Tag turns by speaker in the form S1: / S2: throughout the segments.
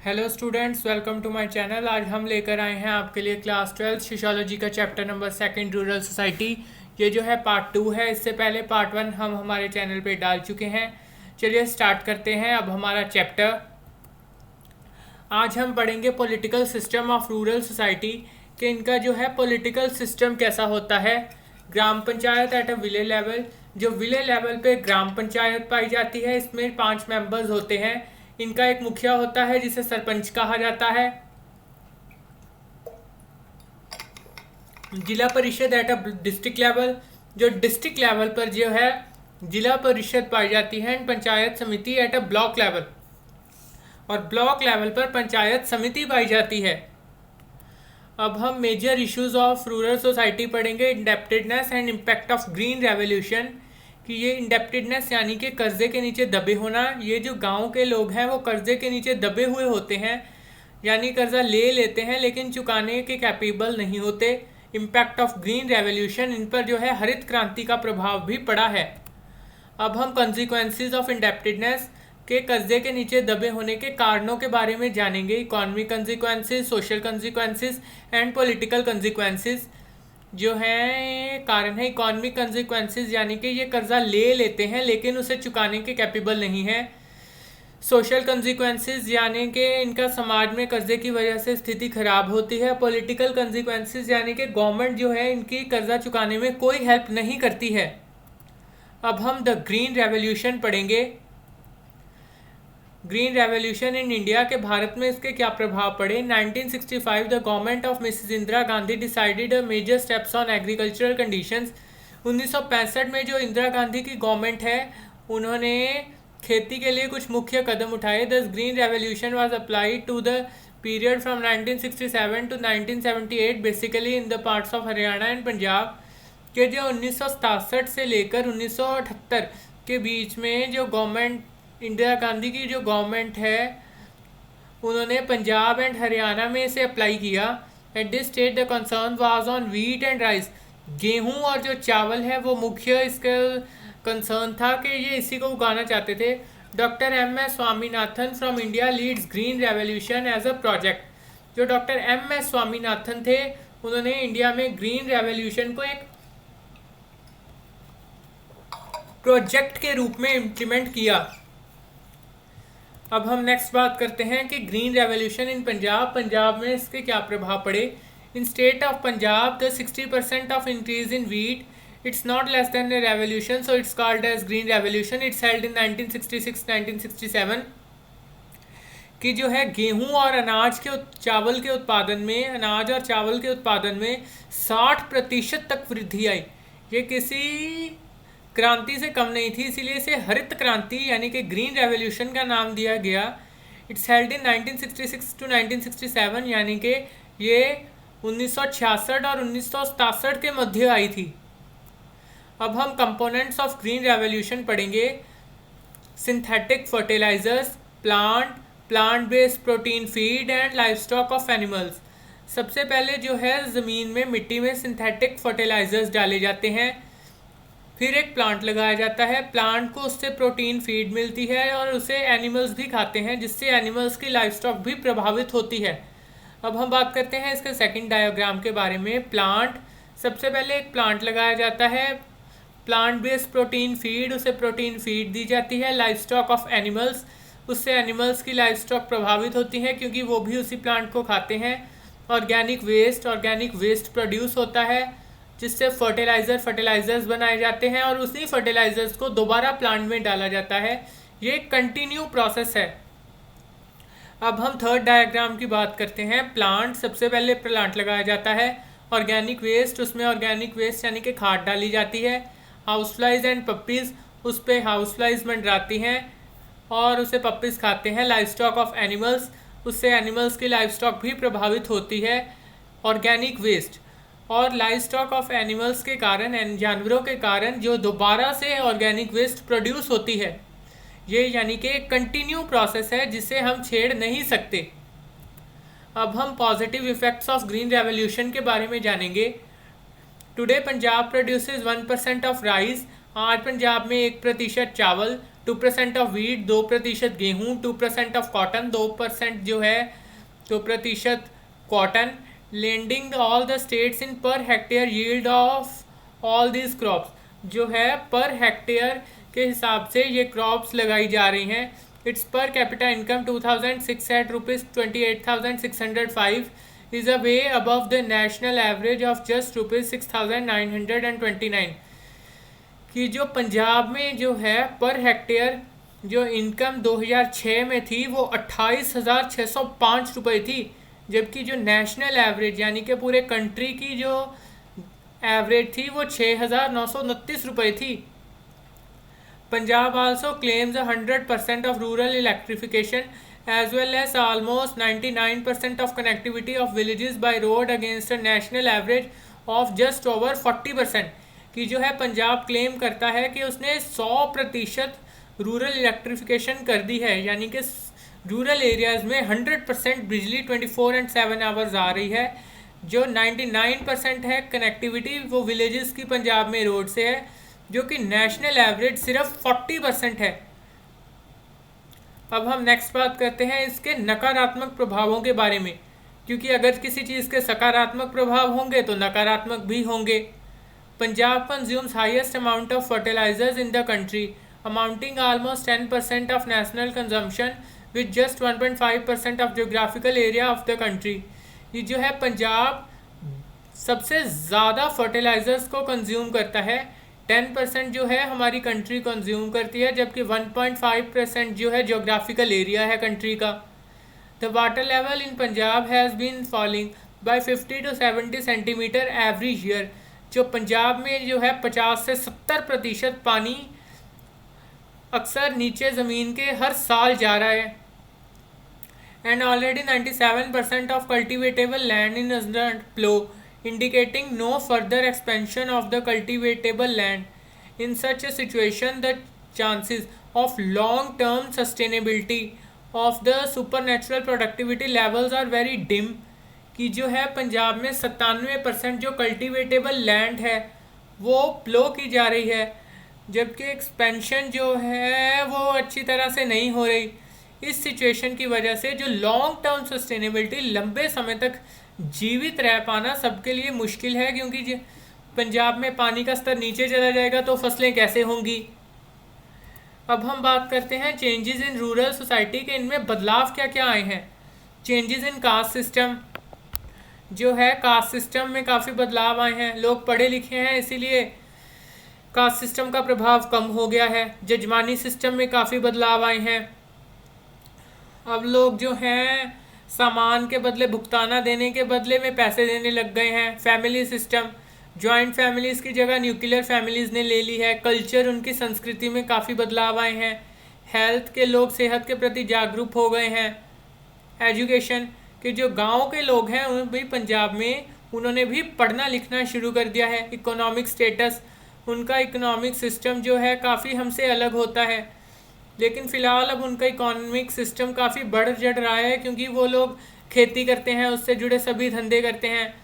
S1: Hello students, welcome to my channel. आज हम लेकर आए हैं आपके लिए क्लास 12 सोशियोलॉजी का चैप्टर नंबर 2 रूरल सोसाइटी। ये जो है पार्ट 2 है। इससे पहले पार्ट 1 हम हमारे चैनल पे डाल चुके हैं। चलिए स्टार्ट करते हैं अब हमारा चैप्टर। आज हम पढ़ेंगे political system of rural society कि इनका जो है पॉलिटिकल सिस्टम कैसा होता है। Gram panchayat at a village level, जो विलेज लेवल पे ग्राम पंचायत पाई जाती है, इसमें 5 मेंबर्स होते हैं। इनका एक मुखिया होता है जिसे सरपंच कहा जाता है। जिला परिषद एट अ डिस्ट्रिक्ट लेवल, जो डिस्ट्रिक्ट लेवल पर जो है जिला परिषद पाई जाती है। And panchayat samiti at a block level, और ब्लॉक लेवल पर पंचायत समिति पाई जाती है। अब हम major issues of rural society पढ़ेंगे। Indebtedness and impact of green revolution, कि ये इंडेप्टेडनेस यानी कि कर्जे के नीचे दबे होना। ये जो गांव के लोग हैं वो कर्जे के नीचे दबे हुए होते हैं, यानी कर्जा ले लेते हैं लेकिन चुकाने के कैपेबल नहीं होते। इम्पैक्ट ऑफ ग्रीन रेवोल्यूशन, इन पर जो है हरित क्रांति का प्रभाव भी पड़ा है। अब हम कॉन्सिक्वेंसेज ऑफ इंडेप्टेडनेस के कर्जे के नीचे दबे होने के कारणों के बारे में जानेंगे। Economic consequences, social consequences and political consequences. जो है कारण है इकोनॉमिक कॉन्सिक्वेंसेज, यानी कि ये कर्जा ले लेते हैं लेकिन उसे चुकाने के कैपेबल नहीं है। सोशल कॉन्सिक्वेंसेज, यानी कि इनका समाज में कर्जे की वजह से स्थिति खराब होती है। पॉलिटिकल कॉन्सिक्वेंसेज, यानी कि गवर्नमेंट जो है इनकी कर्जा चुकाने में कोई हेल्प नहीं करती है। अब हम द ग्रीन रेवोल्यूशन पढ़ेंगे। ग्रीन रेवोल्यूशन इन इंडिया, के भारत में इसके क्या प्रभाव पड़े। 1965 the government of Mrs Indira Gandhi decided major steps on agricultural conditions. 1965 में जो इंदिरा गांधी की गवर्नमेंट है उन्होंने खेती के लिए कुछ मुख्य कदम उठाए। This green revolution was applied to the period from 1967 to 1978 basically in the parts of Haryana and Punjab, के जो 1967 से लेकर 1978 के बीच में जो गवर्नमेंट, इंदिरा गांधी की जो गवर्नमेंट है, उन्होंने पंजाब एंड हरियाणा में इसे अप्लाई किया। At this state the concern was on wheat and rice. गेहूं और जो चावल है वो मुख्य इसका कंसर्न था कि ये इसी को उगाना चाहते थे। Doctor M S. Swaminathan from India leads green revolution as a project. जो डॉक्टर एम.एस. स्वामीनाथन थे उन्होंने इंडिया में ग्रीन रेवोल्यूशन को एक प्रोजेक्ट के रूप में इम्प्लीमेंट किया। अब हम नेक्स्ट बात करते हैं कि green revolution in Punjab, Punjab में इसके क्या प्रभाव पड़े। In state of Punjab the 60% of increase in wheat, it's not less than a revolution, so it's called as green revolution. It's held in 1966-1967। कि जो है गेहूं और अनाज के चावल के उत्पादन में, अनाज और चावल के उत्पादन में 60% तक वृद्धि आई। ये किसी क्रांति से कम नहीं थी, इसीलिए इसे हरित क्रांति यानी कि ग्रीन रेवोल्यूशन का नाम दिया गया। इट्स हेल्ड इन 1966 टू 1967, यानी कि ये 1966 और 1967 के मध्य आई थी। अब हम कंपोनेंट्स ऑफ ग्रीन रेवोल्यूशन पढ़ेंगे। Synthetic fertilisers, plant based protein feed and livestock of animals. सबसे पहले जो है ज़मीन में, मिट्टी में सिंथेटिक फर्टिलाइजर्स डाले जाते हैं, फिर एक प्लांट लगाया जाता है। प्लांट को उससे प्रोटीन फीड मिलती है और उसे एनिमल्स भी खाते हैं, जिससे एनिमल्स की लाइफ स्टॉक भी प्रभावित होती है। अब हम बात करते हैं इसके सेकंड डायग्राम के बारे में। प्लांट, सबसे पहले एक प्लांट लगाया जाता है, प्लांट बेस्ड प्रोटीन फीड, उसे प्रोटीन फीड दी जाती है। लाइफ स्टॉक ऑफ एनिमल्स, उससे एनिमल्स की लाइफ स्टॉक प्रभावित होती है क्योंकि वो भी उसी प्लांट को खाते हैं। ऑर्गेनिक वेस्ट प्रोड्यूस होता है जिससे फर्टिलाइजर्स बनाए जाते हैं और उसी फर्टिलाइजर्स को दोबारा प्लांट में डाला जाता है। ये कंटिन्यू प्रोसेस है। अब हम थर्ड डायग्राम की बात करते हैं। प्लांट, सबसे पहले प्लांट लगाया जाता है। ऑर्गेनिक वेस्ट, उसमें ऑर्गेनिक वेस्ट यानी कि खाद डाली जाती है। हाउस फ्लाइज एंड पप्पीज, उस पर हाउस फ्लाइज मंडराती हैं और उसे पप्पीज खाते हैं। लाइफ स्टॉक ऑफ एनिमल्स, उससे एनिमल्स की लाइफ स्टॉक भी प्रभावित होती है। ऑर्गेनिक वेस्ट और लाइफ स्टॉक ऑफ एनिमल्स के कारण, जानवरों के कारण जो दोबारा से ऑर्गेनिक वेस्ट प्रोड्यूस होती है, ये यानी कि कंटिन्यू प्रोसेस है जिसे हम छेड़ नहीं सकते। अब हम positive effects of green revolution के बारे में जानेंगे। Today Punjab produces 1% of rice, आज पंजाब में 1% चावल, 2% ऑफ वीट 2% गेहूँ, 2% ऑफ कॉटन 2% जो है 2% cotton, leading all the states in per hectare yield of all this crops, जो है पर हेक्टेयर के हिसाब से ये क्रॉप्स लगाई जा रही हैं। Its per capita income 2006 at rupees 28,605 is a way above the national average of just rupees 6,929। कि जो पंजाब में जो है पर हेक्टेयर जो इनकम 2006 में थी वो 28,605 रुपये थी, जबकि जो नेशनल एवरेज यानी कि पूरे कंट्री की जो एवरेज थी वो 6,929 रुपये थी। Punjab also claims 100% of rural electrification as well as almost 99% of connectivity of villages by road against a national average of just over 40%। कि जो है पंजाब क्लेम करता है कि उसने 100% रूरल इलेक्ट्रिफिकेशन कर दी है, यानी कि रूरल एरियाज़ में 100% बिजली 24/7 आवर्स आ रही है। जो 99% है कनेक्टिविटी वो विलेजेस की पंजाब में रोड से है, जो कि नेशनल एवरेज सिर्फ 40% है। अब हम नेक्स्ट बात करते हैं इसके नकारात्मक प्रभावों के बारे में, क्योंकि अगर किसी चीज़ के सकारात्मक प्रभाव होंगे तो नकारात्मक भी होंगे। Punjab consumes highest amount of fertilisers in the country amounting almost 10% of national consumption with just 1.5% of geographical area of the country. ये जो है पंजाब सबसे ज़्यादा फर्टिलाइजर्स को कंज्यूम करता है। 10% जो है हमारी कंट्री कंज्यूम करती है, जबकि 1.5% जो है जोग्राफिकल एरिया है कंट्री का। The water level in Punjab has been falling by 50 to 70 centimetre every year. जो पंजाब में जो है 50 से 70% पानी अक्सर नीचे ज़मीन के हर साल जा रहा है। And already 97% of cultivatable land in not plough, indicating no further expansion of the cultivatable land. In such a situation, the chances of long-term sustainability of the supernatural productivity levels are very dim। कि जो है पंजाब में 97% जो कल्टिवेटेबल land है वो प्लो की जा रही है, जबकि एक्सपेंशन जो है वो अच्छी तरह से नहीं हो रही। इस सिचुएशन की वजह से जो लॉन्ग टर्म सस्टेनेबिलिटी लंबे समय तक जीवित रह पाना सबके लिए मुश्किल है, क्योंकि पंजाब में पानी का स्तर नीचे चला जाएगा तो फसलें कैसे होंगी। अब हम बात करते हैं चेंजेस इन रूरल सोसाइटी के, इनमें बदलाव क्या क्या आए हैं। चेंजेस इन कास्ट सिस्टम, जो है कास्ट सिस्टम में काफ़ी बदलाव आए हैं। लोग पढ़े लिखे हैं इसीलिए कास्ट सिस्टम का प्रभाव कम हो गया है। जजमानी सिस्टम में काफ़ी बदलाव आए हैं। अब लोग जो हैं सामान के बदले भुगताना देने के बदले में पैसे देने लग गए हैं। फैमिली सिस्टम, जॉइंट फैमिलीज़ की जगह न्यूक्लियर फैमिलीज़ ने ले ली है। कल्चर, उनकी संस्कृति में काफ़ी बदलाव आए हैं। हेल्थ के लोग सेहत के प्रति जागरूक हो गए हैं। एजुकेशन के जो गांव के लोग हैं उन भी पंजाब में उन्होंने भी पढ़ना लिखना शुरू कर दिया है। इकोनॉमिक स्टेटस, उनका इकोनॉमिक सिस्टम जो है काफ़ी हमसे अलग होता है, लेकिन फ़िलहाल अब उनका इकोनॉमिक सिस्टम काफ़ी बढ़ चढ़ रहा है, क्योंकि वो लोग खेती करते हैं, उससे जुड़े सभी धंधे करते हैं।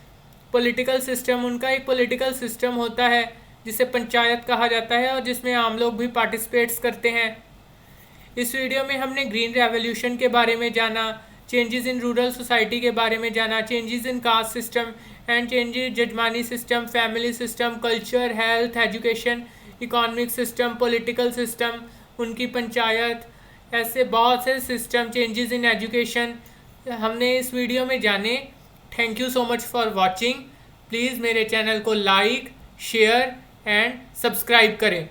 S1: पॉलिटिकल सिस्टम, उनका एक पॉलिटिकल सिस्टम होता है जिसे पंचायत कहा जाता है और जिसमें आम लोग भी पार्टिसिपेट्स करते हैं। इस वीडियो में हमने ग्रीन रेवोल्यूशन के बारे में जाना, चेंजेस इन रूरल सोसाइटी के बारे में जाना, changes in caste system and changes jajmani system, family system, culture, health, education, economic system, political system, उनकी पंचायत, ऐसे बहुत से सिस्टम, चेंजेस इन एजुकेशन हमने इस वीडियो में जाने। Thank you so much for watching. Please मेरे चैनल को लाइक, शेयर एंड सब्सक्राइब करें।